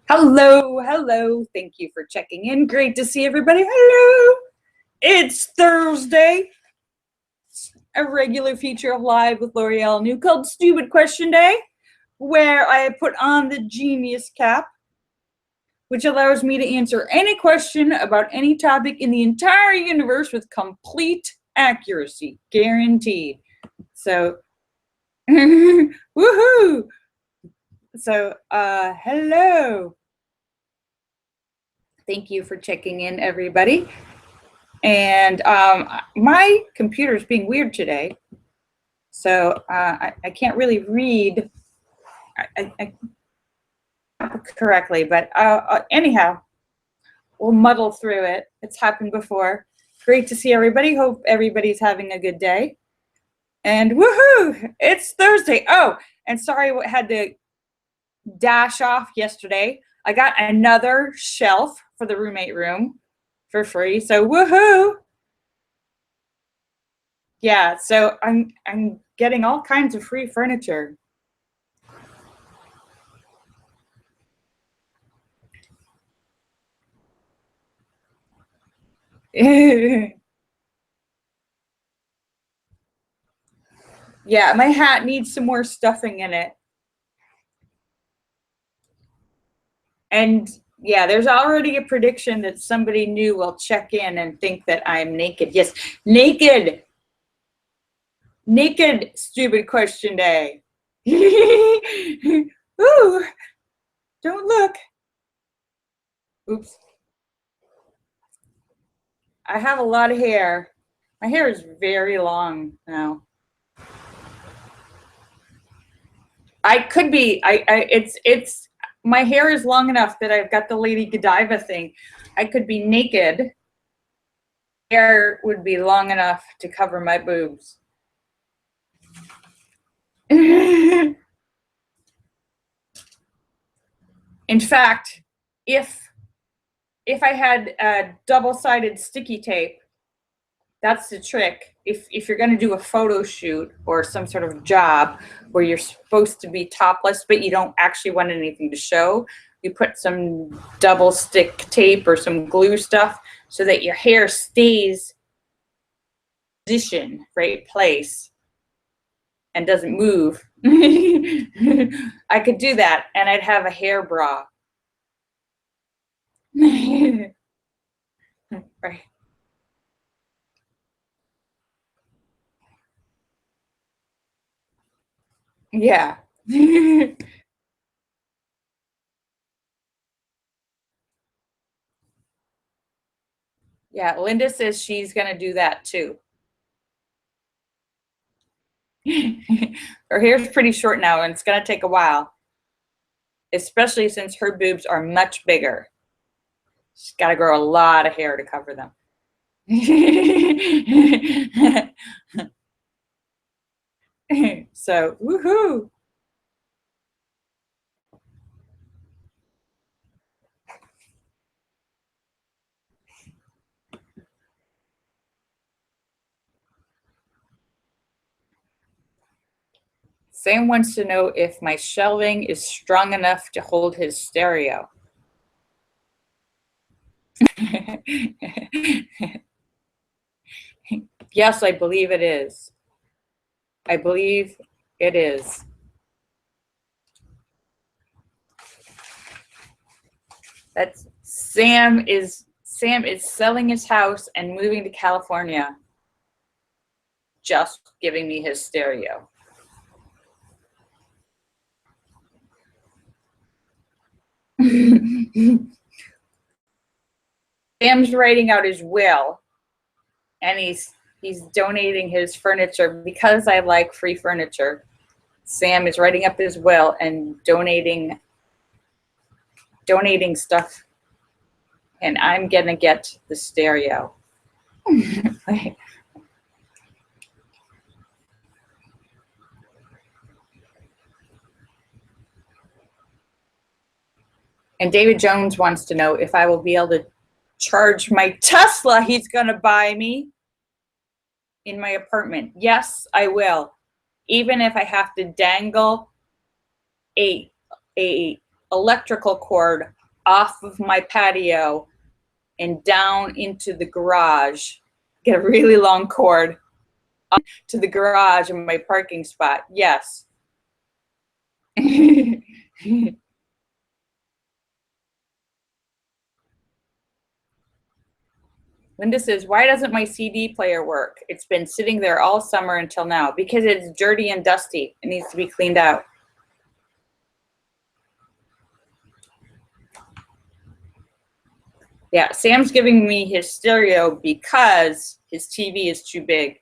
Hello, hello. Thank you for checking in. Great to see everybody. Hello. It's Thursday. A regular feature of Live with Lorielle new called Stupid Question Day, where I put on the genius cap, which allows me to answer any question about any topic in the entire universe with complete accuracy, guaranteed. So, woohoo! So, hello. Thank you for checking in, everybody. And my computer is being weird today, so I can't really read correctly. But anyhow, we'll muddle through it. It's happened before. Great to see everybody. Hope everybody's having a good day. And woohoo! It's Thursday. Oh, and sorry I had to dash off yesterday. I got another shelf for the roommate room for free. So woohoo! Yeah, so I'm getting all kinds of free furniture. Yeah, my hat needs some more stuffing in it. And yeah, there's already a prediction that somebody new will check in and think that I'm naked. Yes, naked. Naked stupid question day. Ooh, don't look. Oops. I have a lot of hair. My hair is very long now. I could be, it's, my hair is long enough that I've got the Lady Godiva thing. I could be naked. Hair would be long enough to cover my boobs. In fact, if I had a double-sided sticky tape, that's the trick. If you're going to do a photo shoot or some sort of job where you're supposed to be topless, but you don't actually want anything to show, you put some double stick tape or some glue stuff so that your hair stays in position, right place, and doesn't move. I could do that, and I'd have a hair bra. Right. Yeah. Yeah, Linda says she's going to do that too. Her hair's pretty short now, and it's going to take a while, especially since her boobs are much bigger. She's got to grow a lot of hair to cover them. So, woohoo. Sam wants to know if my shelving is strong enough to hold his stereo. Yes, I believe it is. I believe it is. That's Sam is selling his house and moving to California. Just giving me his stereo. Sam's writing out his will, and he's donating his furniture because I like free furniture. Sam is writing up his will and donating stuff, and I'm gonna get the stereo. And David Jones wants to know if I will be able to charge my Tesla he's gonna buy me in my apartment. Yes, I will. Even if I have to dangle a electrical cord off of my patio and down into the garage, get a really long cord up to the garage in my parking spot. Yes. Linda says, why doesn't my CD player work? It's been sitting there all summer until now. Because it's dirty and dusty. It needs to be cleaned out. Yeah, Sam's giving me his stereo because his TV is too big.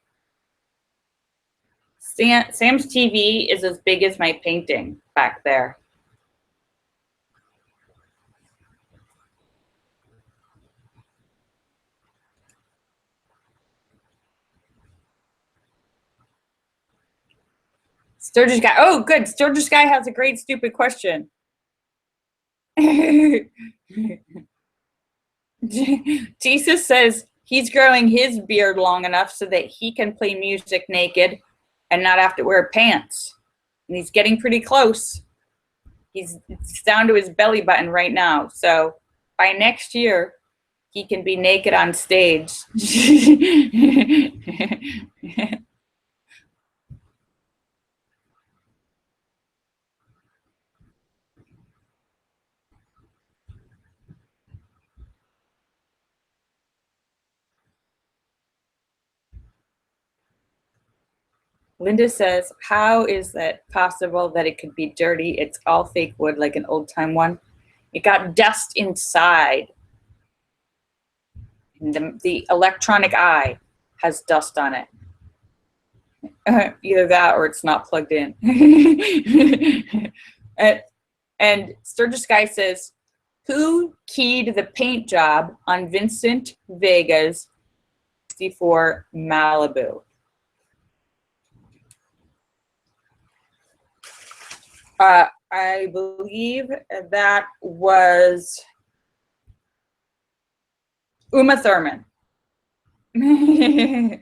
Sam's TV is as big as my painting back there. Sturgis Guy. Oh, good. Sturgis Guy has a great stupid question. Jesus says he's growing his beard long enough so that he can play music naked and not have to wear pants. And he's getting pretty close. It's down to his belly button right now. So by next year, he can be naked on stage. Linda says, how is that possible that it could be dirty? It's all fake wood, like an old time one. It got dust inside. The electronic eye has dust on it. Either that or it's not plugged in. And Sturgis Guy says, who keyed the paint job on Vincent Vega's 64 Malibu? I believe that was Uma Thurman. Uma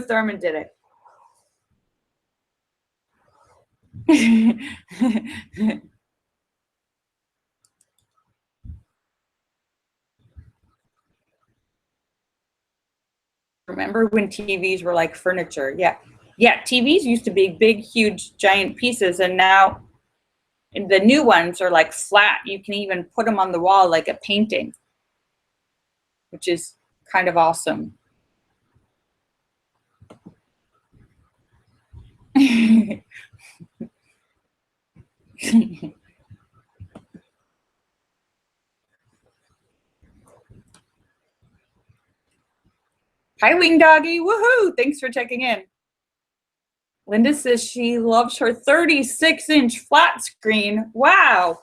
Thurman did it. Remember when TVs were like furniture? Yeah. Yeah, TVs used to be big, huge, giant pieces, and now the new ones are like flat. You can even put them on the wall like a painting, which is kind of awesome. Hi, Wing Doggy. Woohoo! Thanks for checking in. Linda says she loves her 36-inch flat screen. Wow.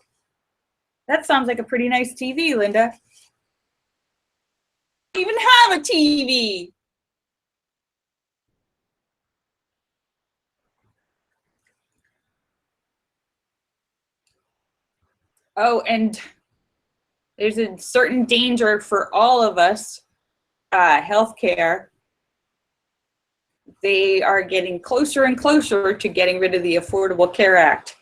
That sounds like a pretty nice TV, Linda. I don't even have a TV. Oh, and there's a certain danger for all of us, healthcare. They are getting closer and closer to getting rid of the Affordable Care Act.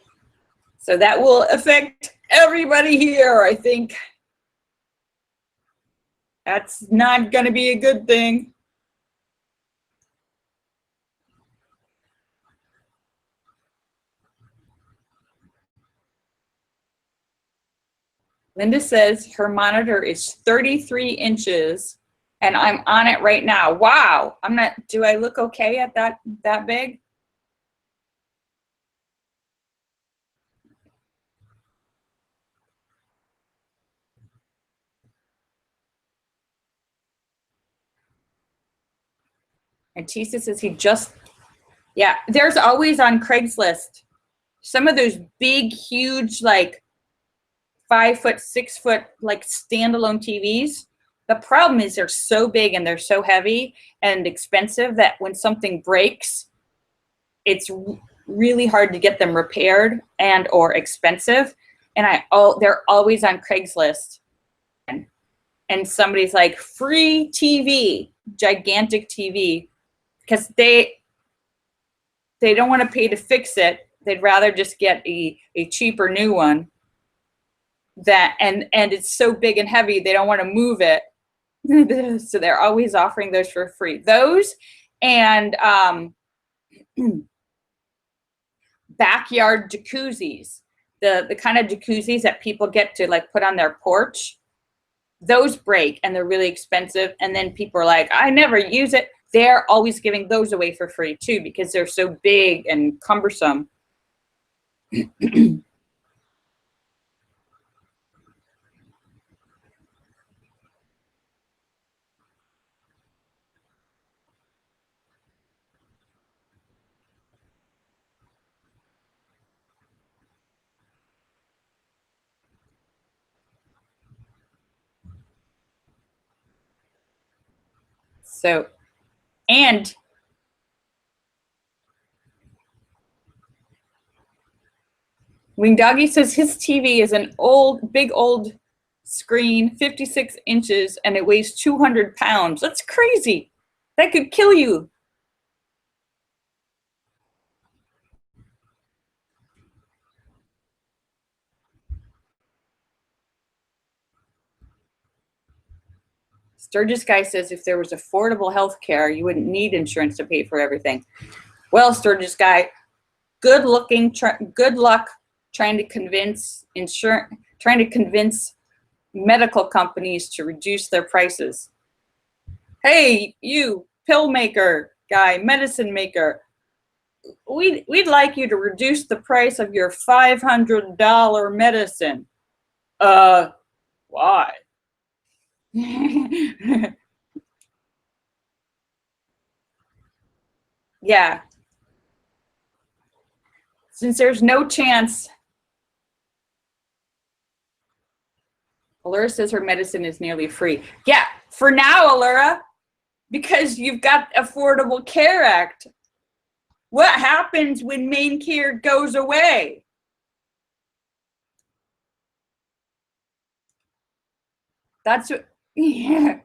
So that will affect everybody here, I think. That's not going to be a good thing. Linda says her monitor is 33 inches and I'm on it right now. Wow. I'm not, do I look okay at that big? And Tisa says he just, yeah, there's always on Craigslist some of those big, huge, like 5 foot, 6 foot, like standalone TVs. The problem is they're so big and they're so heavy and expensive that when something breaks, it's really hard to get them repaired and or expensive. And they're always on Craigslist. And somebody's like, free TV, gigantic TV, because they don't want to pay to fix it. They'd rather just get a cheaper new one. that, and it's so big and heavy they don't want to move it. So they're always offering those for free. Those and backyard jacuzzis, the kind of jacuzzis that people get to like put on their porch. Those break and they're really expensive, and then people are like, I never use it. They're always giving those away for free too because they're so big and cumbersome. So, and Wing Doggy says his TV is an big old screen, 56 inches, and it weighs 200 pounds. That's crazy. That could kill you. Sturgis Guy says if there was affordable health care, you wouldn't need insurance to pay for everything. Well, Sturgis Guy, good luck trying to convince medical companies to reduce their prices. Hey, you pill maker guy, medicine maker, we'd like you to reduce the price of your $500 medicine. Why? Yeah. Since there's no chance. Allura says her medicine is nearly free. Yeah, for now, Allura, because you've got Affordable Care Act. What happens when main care goes away? That's what, yeah.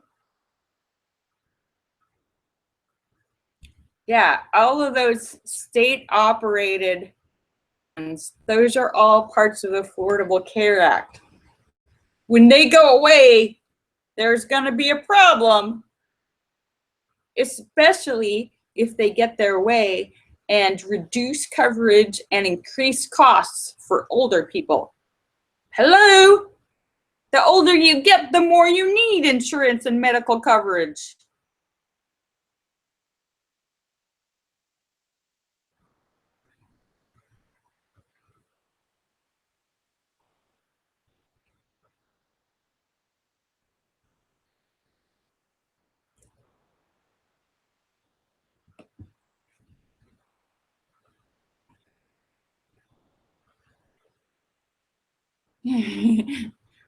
Yeah, all of those state operated, those are all parts of the Affordable Care Act. When they go away, there's going to be a problem, especially if they get their way and reduce coverage and increase costs for older people. Hello? The older you get, the more you need insurance and medical coverage.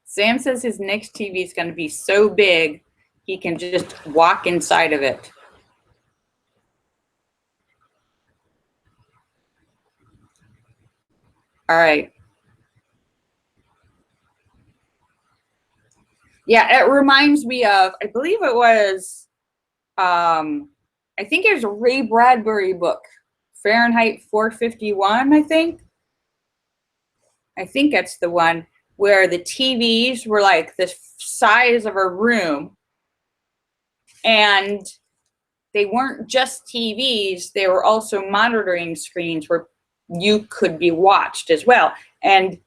Sam says his next TV is going to be so big he can just walk inside of it. All right. Yeah, it reminds me of, I believe it was, I think it was a Ray Bradbury book, Fahrenheit 451, I think. I think that's the one where the TVs were like the size of a room, and they weren't just TVs, they were also monitoring screens where you could be watched as well. And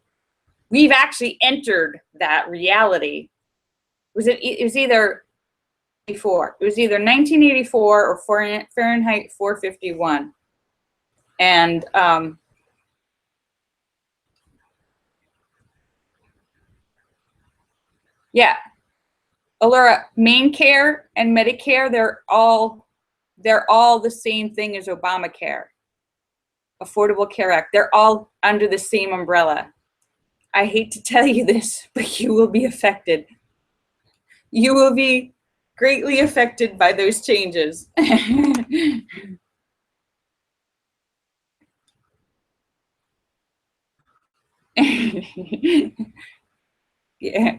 we've actually entered that reality. It was either 1984 or Fahrenheit 451. And yeah, Allura, main care and Medicare, they're all the same thing as Obamacare, Affordable Care Act. They're all under the same umbrella. I hate to tell you this, but you will be affected. You will be greatly affected by those changes. Yeah.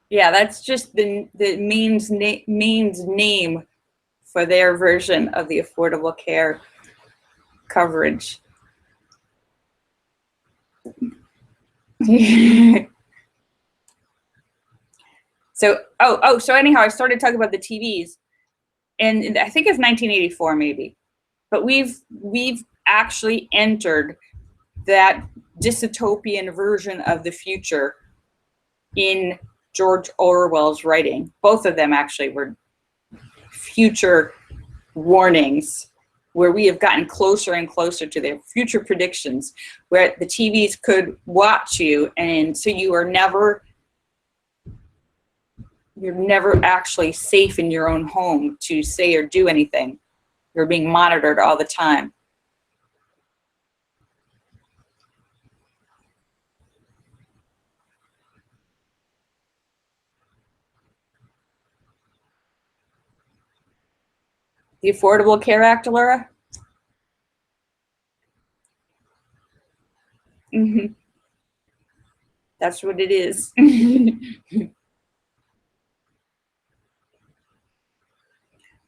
Yeah, that's just the Maine's name for their version of the Affordable Care coverage. So anyhow, I started talking about the TVs, and I think it's 1984 maybe, but we've actually entered that dystopian version of the future in George Orwell's writing. Both of them actually were future warnings, where we have gotten closer and closer to their future predictions, where the TVs could watch you, and so you're never actually safe in your own home to say or do anything. You're being monitored all the time. The Affordable Care Act, Laura? Mm-hmm. That's what it is.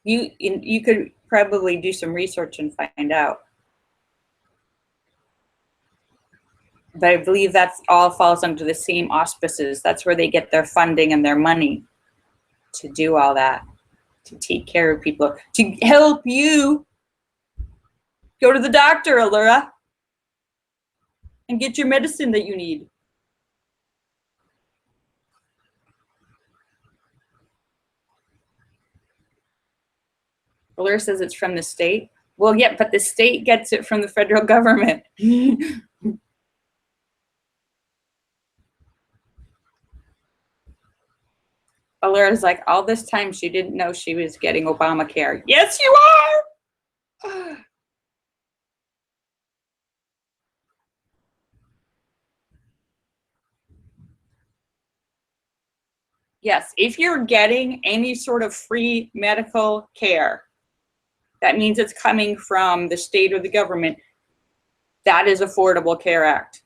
You could probably do some research and find out. But I believe that's all falls under the same auspices. That's where they get their funding and their money to do all that, to take care of people, to help you go to the doctor, Allura, and get your medicine that you need. Allura says it's from the state. Well, yeah, but the state gets it from the federal government. Allura's like, all this time she didn't know she was getting Obamacare. Yes, you are! Yes, if you're getting any sort of free medical care, that means it's coming from the state or the government. That is Affordable Care Act.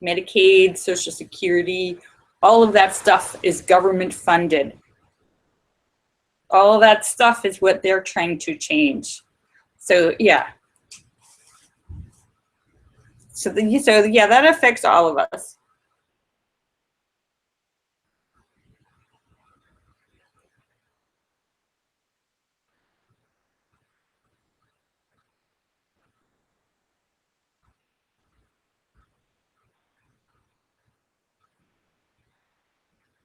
Medicaid, Social Security, all of that stuff is government funded. All of that stuff is what they're trying to change. So yeah. So yeah, that affects all of us.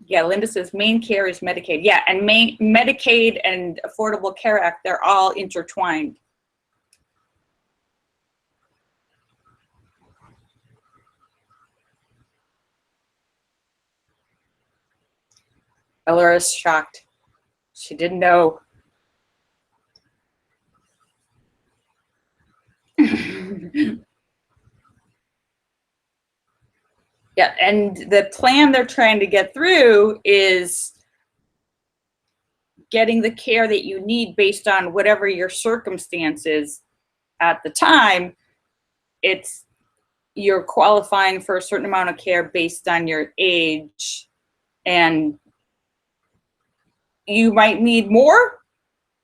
Yeah, Linda says main care is Medicaid. Yeah, and Medicaid and Affordable Care Act, they're all intertwined. Allura's shocked. She didn't know. Yeah, and the plan they're trying to get through is getting the care that you need based on whatever your circumstances at the time. You're qualifying for a certain amount of care based on your age, and you might need more,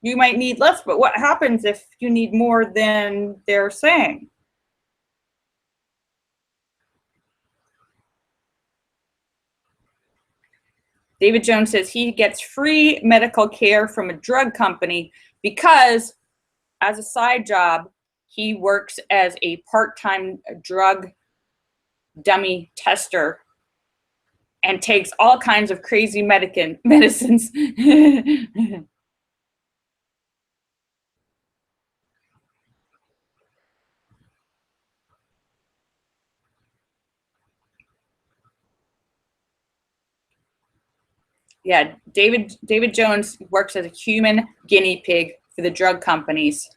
you might need less, but what happens if you need more than they're saying? David Jones says he gets free medical care from a drug company because, as a side job, he works as a part-time drug dummy tester and takes all kinds of crazy medicines. Yeah, David Jones works as a human guinea pig for the drug companies.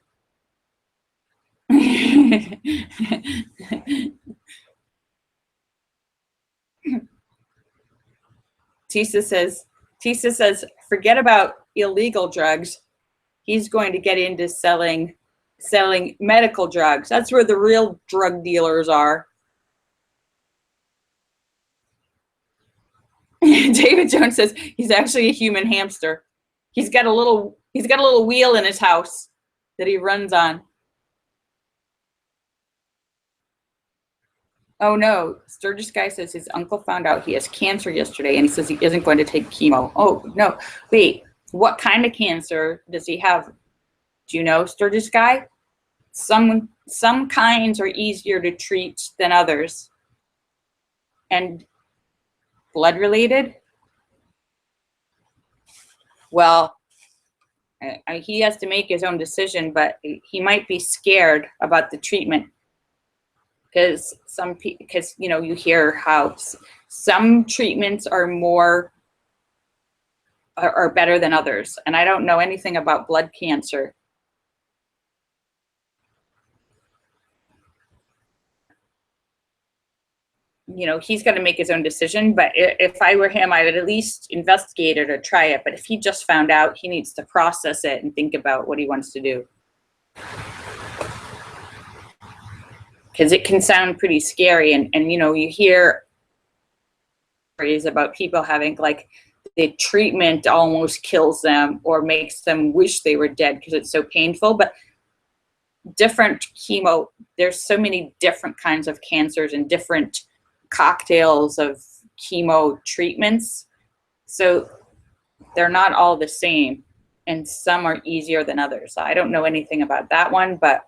Tisa says, forget about illegal drugs. He's going to get into selling medical drugs. That's where the real drug dealers are. David Jones says he's actually a human hamster. He's got a little He's got a little wheel in his house that he runs on. Oh no, Sturgis guy says his uncle found out he has cancer yesterday and he says he isn't going to take chemo. Oh no, wait, what kind of cancer does he have? Do you know, Sturgis guy? Some kinds are easier to treat than others. And blood related? Well, he has to make his own decision, but he might be scared about the treatment because you know, you hear how some treatments are better than others, and I don't know anything about blood cancer. You know, he's got to make his own decision, but if I were him, I would at least investigate it or try it. But if he just found out, he needs to process it and think about what he wants to do. Because it can sound pretty scary, and you know, you hear stories about people having, like, the treatment almost kills them or makes them wish they were dead because it's so painful. But different chemo, there's so many different kinds of cancers and different cocktails of chemo treatments, so they're not all the same, and some are easier than others. I don't know anything about that one, but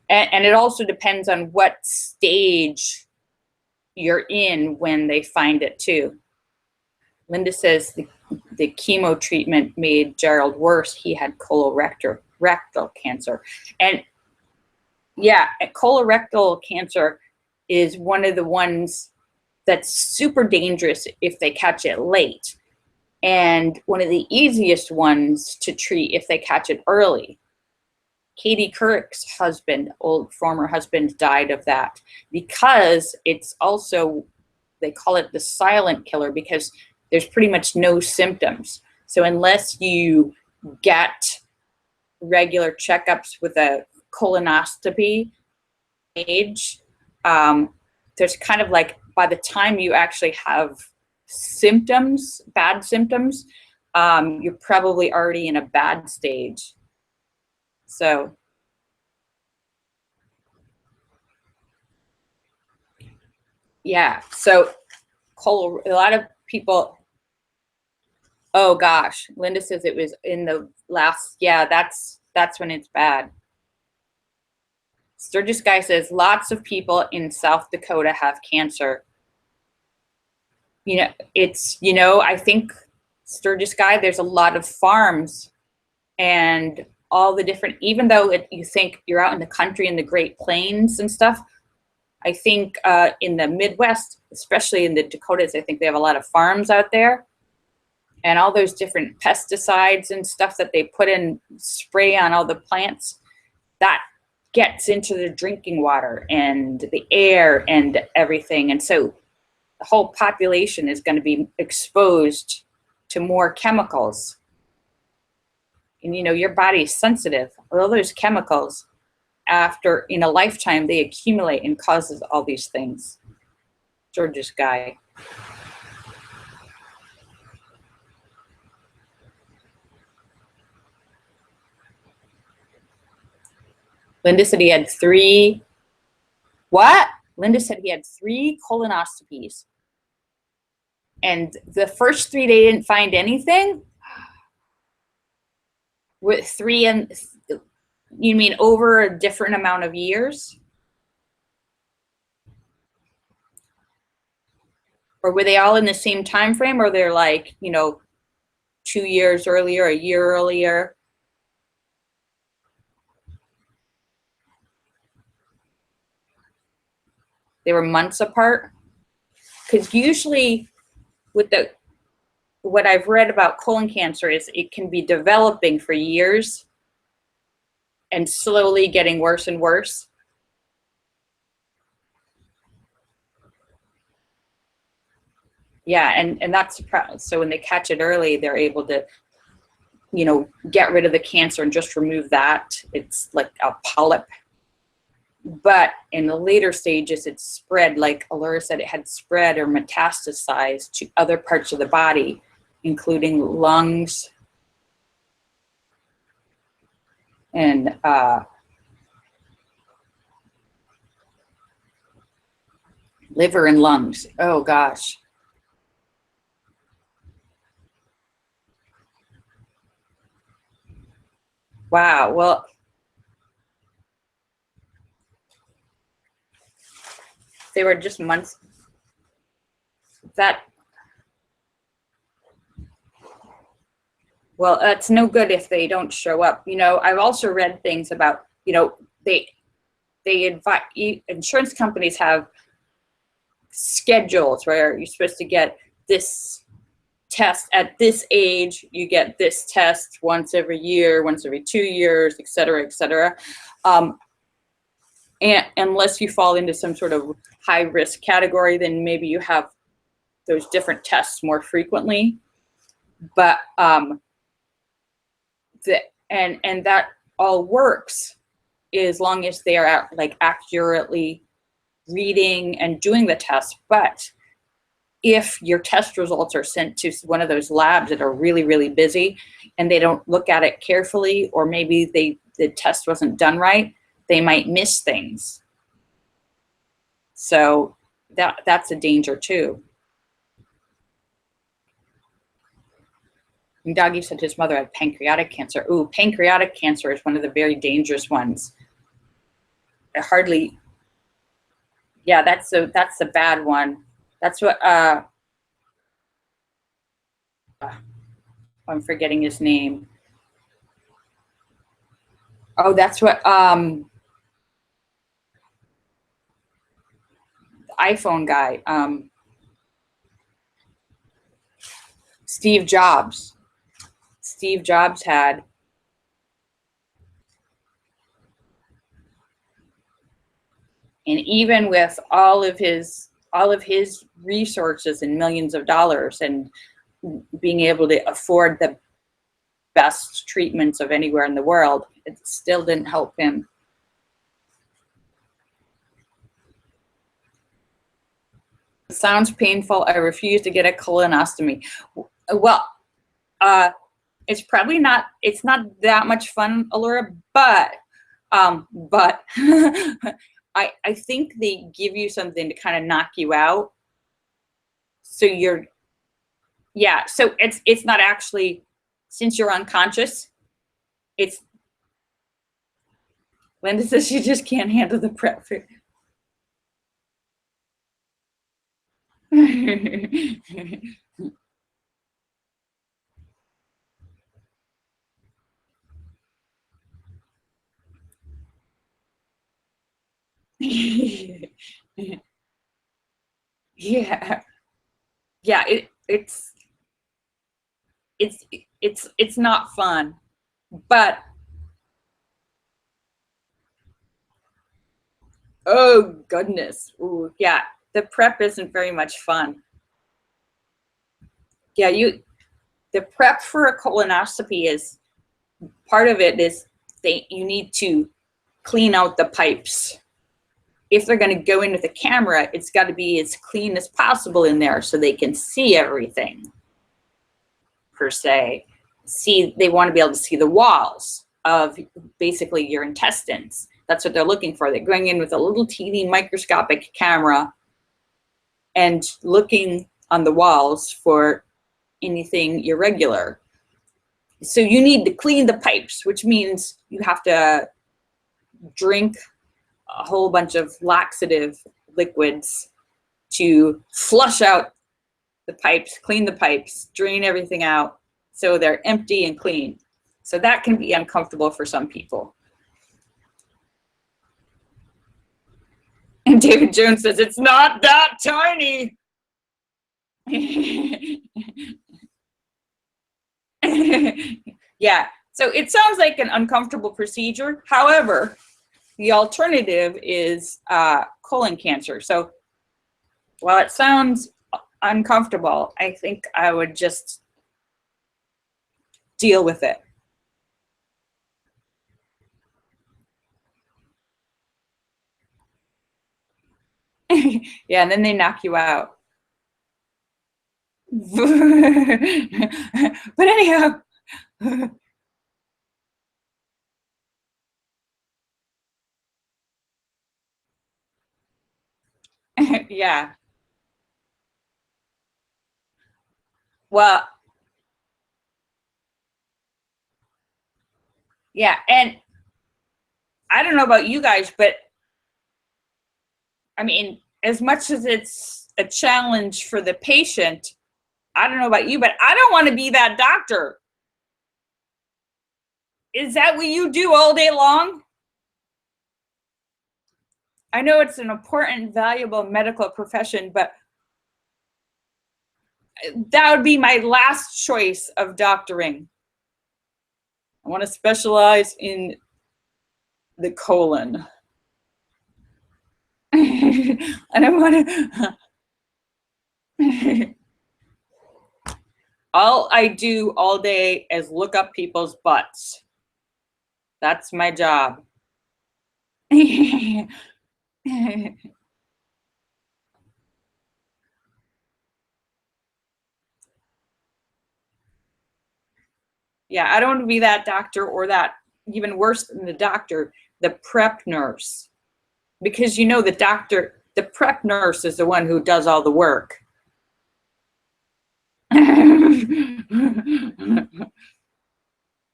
and it also depends on what stage you're in when they find it too. Linda says the chemo treatment made Gerald worse. He had colorectal cancer. And yeah, colorectal cancer is one of the ones that's super dangerous if they catch it late, and one of the easiest ones to treat if they catch it early. Katie Couric's husband, former husband, died of that because it's also, they call it the silent killer because there's pretty much no symptoms. So unless you get regular checkups with a colonoscopy age, there's kind of like, by the time you actually have symptoms, bad symptoms, you're probably already in a bad stage. So yeah, so a lot of people, oh gosh, Linda says it was in the last, yeah, that's when it's bad. Sturgis guy says lots of people in South Dakota have cancer. You know, it's, you know, I think, Sturgis guy, there's a lot of farms and all the different, even though you think you're out in the country in the Great Plains and stuff, I think in the Midwest, especially in the Dakotas, I think they have a lot of farms out there, and all those different pesticides and stuff that they put in, spray on all the plants, that gets into the drinking water and the air and everything. And so the whole population is going to be exposed to more chemicals. And you know, your body's sensitive. All those chemicals, after, in a lifetime, they accumulate and causes all these things. George's guy. Linda said he had 3. What? Linda said he had 3 colonoscopies. And the first 3, they didn't find anything? With 3, and you mean over a different amount of years? Or were they all in the same time frame, or they're like, you know, 2 years earlier, a year earlier? They were months apart? Because usually with what I've read about colon cancer is it can be developing for years and slowly getting worse and worse. Yeah, and that's the problem. So when they catch it early, they're able to, you know, get rid of the cancer and just remove that. It's like a polyp. But in the later stages, it's spread, like Allura said, it had spread or metastasized to other parts of the body, including lungs and liver and lungs. Oh gosh. Wow. Well, they were just months. That, well, it's no good if they don't show up. You know, I've also read things about, you know, they invite, insurance companies have schedules where you're supposed to get this test at this age, you get this test once every year, once every 2 years, et cetera, et cetera. And unless you fall into some sort of high risk category, then maybe you have those different tests more frequently. But and that all works as long as they are like accurately reading and doing the test. But if your test results are sent to one of those labs that are really, really busy and they don't look at it carefully, or maybe the test wasn't done right, they might miss things. So that's a danger too. And Doggy said his mother had pancreatic cancer. Ooh, pancreatic cancer is one of the very dangerous ones. I hardly, yeah, that's a bad one. That's what I'm forgetting his name. Oh, that's what iPhone guy, Steve Jobs. Steve Jobs had. And even with all of his resources and millions of dollars and being able to afford the best treatments of anywhere in the world, it still didn't help him. It sounds painful. I refuse to get a colonoscopy. Well, it's probably not, it's not that much fun, Allura, but I think they give you something to kind of knock you out. So you're, yeah, so it's not actually, since you're unconscious, it's, Linda says she just can't handle the prep. Yeah, yeah, it's not fun, but oh goodness, ooh, yeah, the prep isn't very much fun. Yeah, the prep for a colonoscopy is, part of it is you need to clean out the pipes. If they're going to go in with a camera, it's got to be as clean as possible in there so they can see everything, per se. They want to be able to see the walls of basically your intestines. That's what they're looking for. They're going in with a little teeny microscopic camera and looking on the walls for anything irregular. So you need to clean the pipes, which means you have to drink a whole bunch of laxative liquids to flush out the pipes, clean the pipes, drain everything out so they're empty and clean. So that can be uncomfortable for some people. And David Jones says, it's not that tiny. Yeah, so it sounds like an uncomfortable procedure. However, the alternative is colon cancer. So while it sounds uncomfortable, I think I would just deal with it. Yeah, and then they knock you out. But anyhow, yeah. Well, yeah, and I don't know about you guys, but I mean, as much as it's a challenge for the patient, I don't know about you, but I don't want to be that doctor. Is that what you do all day long? I know it's an important, valuable medical profession, but that would be my last choice of doctoring. I want to specialize in the colon. And I want to. All I do all day is look up people's butts. That's my job. Yeah, I don't want to be that doctor, or that, even worse than the doctor, the prep nurse. Because the doctor, the prep nurse is the one who does all the work.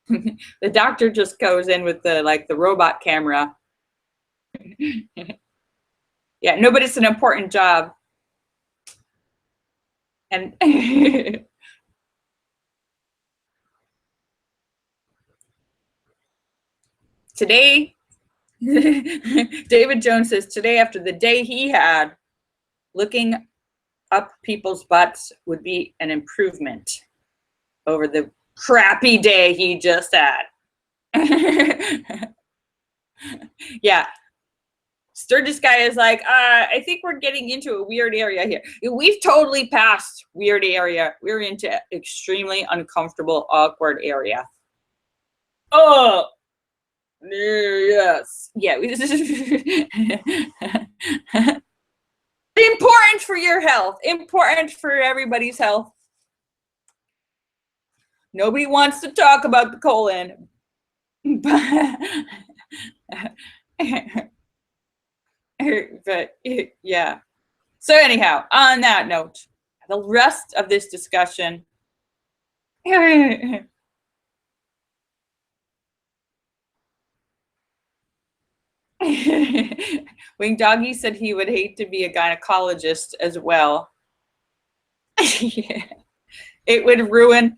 The doctor just goes in with the robot camera. Yeah, no, but it's an important job. And today, David Jones says, today, after the day he had, looking up people's butts would be an improvement over the crappy day he just had. Yeah. Sturgis guy is like, I think we're getting into a weird area here. We've totally passed weird area. We're into extremely uncomfortable, awkward area. Oh, yes. Yeah. Important for your health. Important for everybody's health. Nobody wants to talk about the colon. But yeah. So anyhow, on that note, the rest of this discussion. Wing Doggy said he would hate to be a gynecologist as well. Yeah. It would ruin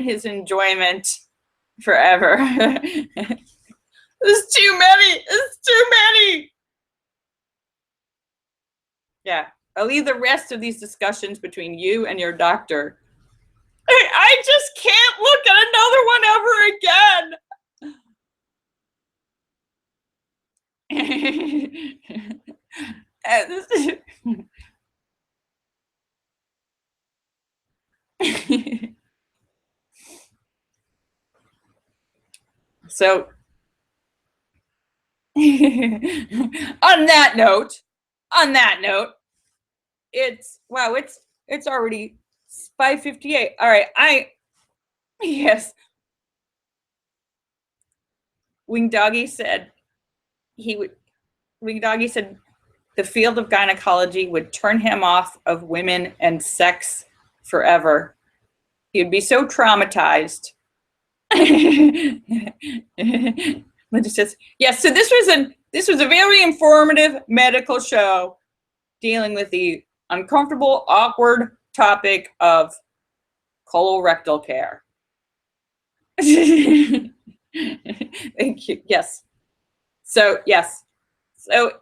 his enjoyment forever. It's too many. It's too many. Yeah. I'll leave the rest of these discussions between you and your doctor. I just can't look at another one ever again. So on that note, it's already 5:58. All right, yes. Wing Doggy said the field of gynecology would turn him off of women and sex forever. He would be so traumatized. Linda says, yes, so this was a very informative medical show dealing with the uncomfortable, awkward topic of colorectal care. Thank you. Yes. So, yes. So,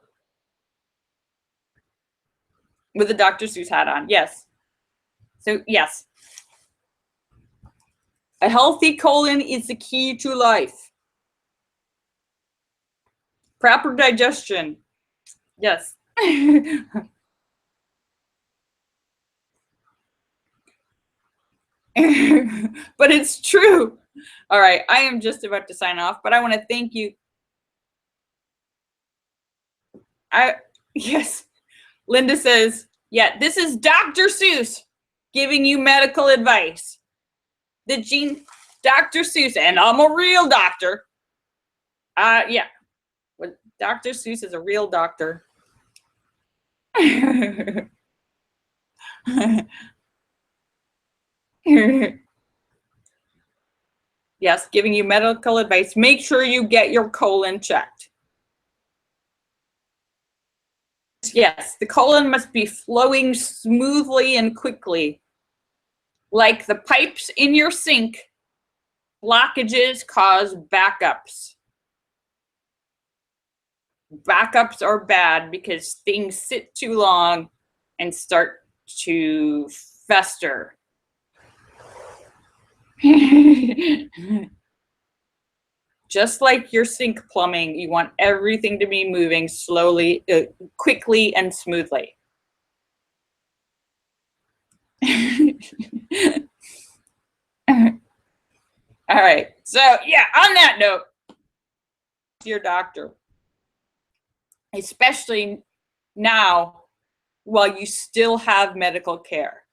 with the Dr. Seuss hat on. Yes. So, yes. A healthy colon is the key to life. Proper digestion. Yes. But it's true. All right. I am just about to sign off, but I want to thank you. Yes. Linda says, yeah, this is Dr. Seuss giving you medical advice. Dr. Seuss, and I'm a real doctor. Yeah. Well, Dr. Seuss is a real doctor. Yes, giving you medical advice. Make sure you get your colon checked. Yes, the colon must be flowing smoothly and quickly. Like the pipes in your sink, blockages cause backups. Backups are bad because things sit too long and start to fester. Just like your sink plumbing, you want everything to be moving slowly, quickly, and smoothly. All right. So, yeah, on that note, your doctor, especially now while you still have medical care.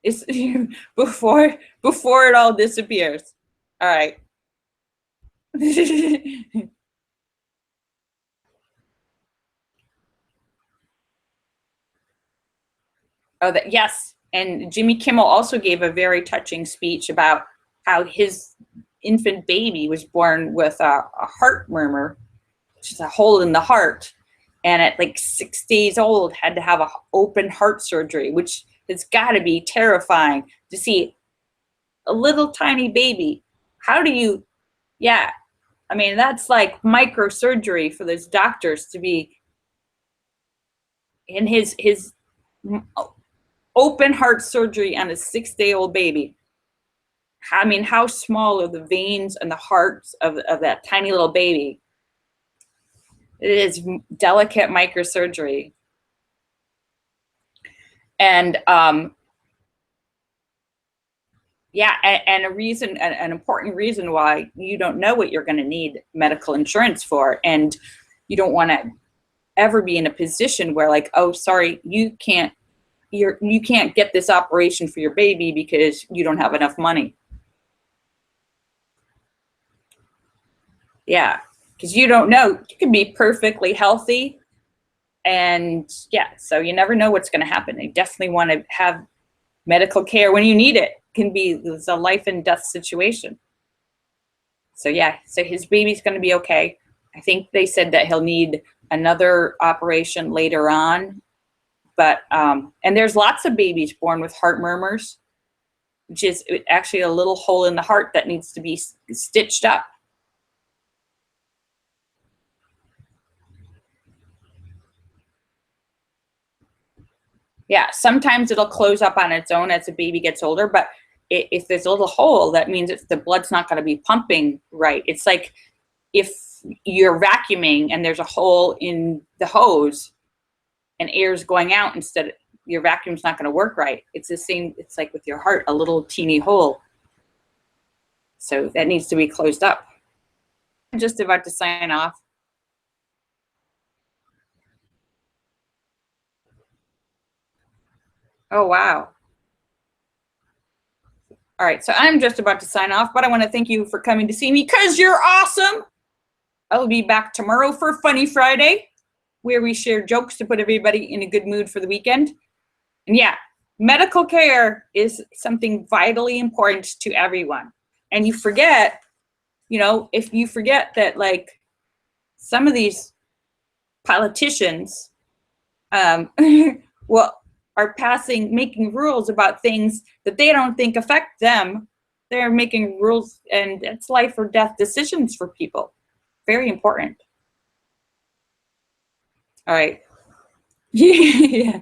It's before it all disappears. All right. Oh, that, yes. And Jimmy Kimmel also gave a very touching speech about how his infant baby was born with a heart murmur, which is a hole in the heart. And at like 6 days old, had to have a open heart surgery, which has got to be terrifying to see a little tiny baby. How do you, yeah. I mean, that's like microsurgery for those doctors to be in his open heart surgery on a 6-day-old baby. I mean, how small are the veins and the hearts of that tiny little baby? It is delicate microsurgery. And yeah, and an important reason why you don't know what you're going to need medical insurance for, and you don't want to ever be in a position where, like, oh, sorry, you can't get this operation for your baby because you don't have enough money. Yeah, because you don't know. You can be perfectly healthy, and yeah, so you never know what's going to happen. You definitely want to have medical care when you need it. Can be a life and death situation. So yeah, so his baby's going to be okay. I think they said that he'll need another operation later on, but and there's lots of babies born with heart murmurs, which is actually a little hole in the heart that needs to be stitched up. Yeah, sometimes it'll close up on its own as the baby gets older, but if there's a little hole, that means the blood's not going to be pumping right. It's like if you're vacuuming and there's a hole in the hose and air's going out instead, your vacuum's not going to work right. It's the same. It's like with your heart, a little teeny hole. So that needs to be closed up. I'm just about to sign off. Oh, wow. All right, so I'm just about to sign off, but I want to thank you for coming to see me because you're awesome. I will be back tomorrow for Funny Friday, where we share jokes to put everybody in a good mood for the weekend. And yeah, medical care is something vitally important to everyone. And you forget, if you forget that, like, some of these politicians, well, are making rules about things that they don't think affect them. They're making rules, and it's life or death decisions for people. Very important. All right. Yeah.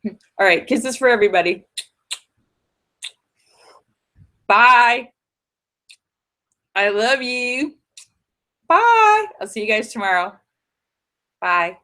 All right. Kisses for everybody. Bye. I love you. Bye. I'll see you guys tomorrow. Bye.